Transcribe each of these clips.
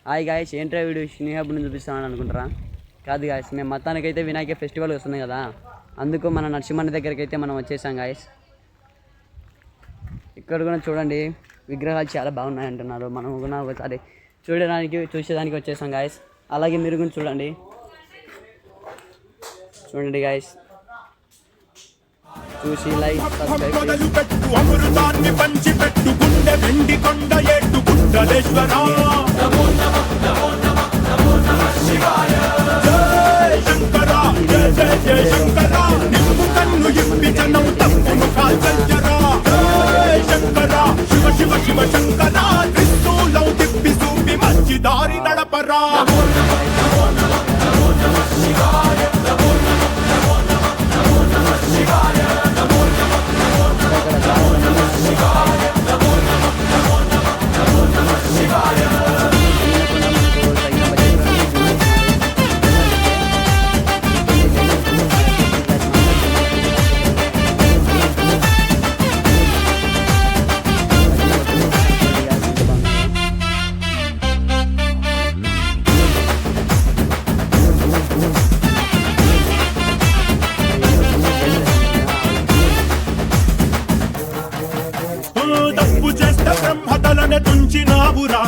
Hi guys, ఏంట్రా video స్నేహబుని చూపిస్తానని అనుకుంటారా? కాదు గాయస్, మేము మొత్తానికైతే వినాయక ఫెస్టివల్ వస్తుంది కదా, అందుకు మన నరసింహన్న దగ్గరికి అయితే మనం వచ్చేసాం గాయస్. ఇక్కడ కూడా చూడండి, విగ్రహాలు చాలా బాగున్నాయి అంటున్నారు. మనం కూడా ఒకసారి చూసేదానికి వచ్చేసాం గాయస్. అలాగే మీరు కూడా చూడండి గాయస్, చూసి లైక్ అమృతాన్ని పంచి పెట్టు గుండె వెండి కొండ ఏటు గుండలేశ్వర శంకర జయ జయ జయ శంకర నిమ్ము కన్ను ఇప్పి జనం తప్పును కాల్చరా శంకర శివ శివ శివ శంకర త్రిశూలం తిప్పి చూపి మంచి దారి నడపరా. తప్పు చేస్తే బ్రహ్మతలనే తుంచినావురా,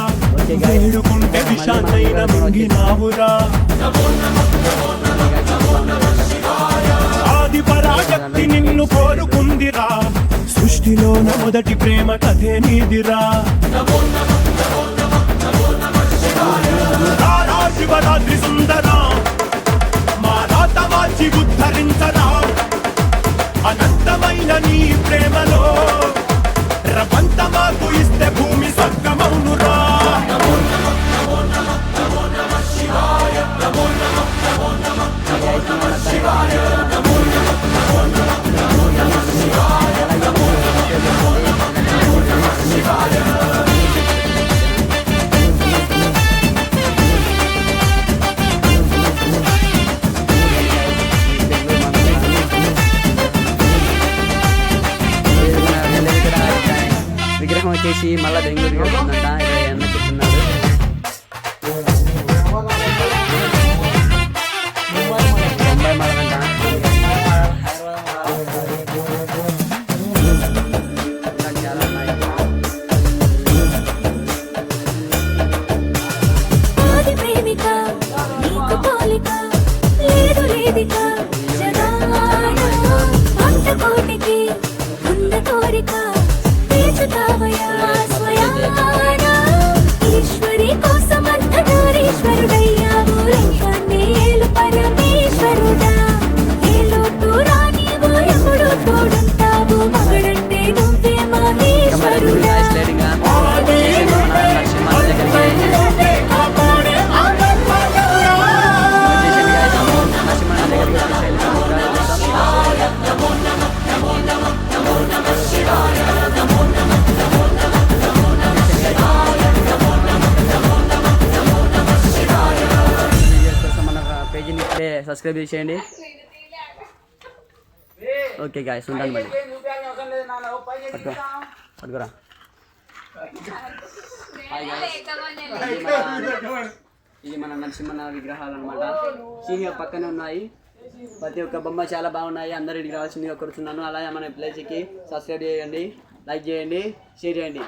వేడుకుంటే విషాన్నైన మింగినావురా. ఆది పరాశక్తి నిన్ను కోరుకుందిరా, సృష్టిలోన మొదటి ప్రేమ కథే నీదిరా. శివరాత్రి సుందరా, మా రాత మార్చి ఉద్ధరించరా. అనంతమైన నీ ప్రేమలో రవంత మాకు ఇస్తే భూమి స్వర్గమౌనురా. విగ్రహం వచ్చేసి మళ్ళీ బెంగళూరు వెళ్తుందంట, అన్న చెప్తున్నారు. ముంబై మళ్ళంట చాలా ఉన్నాయి. సబ్స్క్రైబ్ చేయండి. ఓకే గాయస్, ఉంటాను మళ్ళీ. పట్టుకోరా. ఇది మన నరసింహన్న విగ్రహాలు అనమాట. సింహ పక్కనే ఉన్నాయి. ప్రతి ఒక్క బొమ్మ చాలా బాగున్నాయి. అందరు ఇక్కడికి రావాల్సిందిగా కోరుతున్నాను. అలాగే మన ప్లేస్కి సబ్స్క్రైబ్ చేయండి, లైక్ చేయండి, షేర్ చేయండి.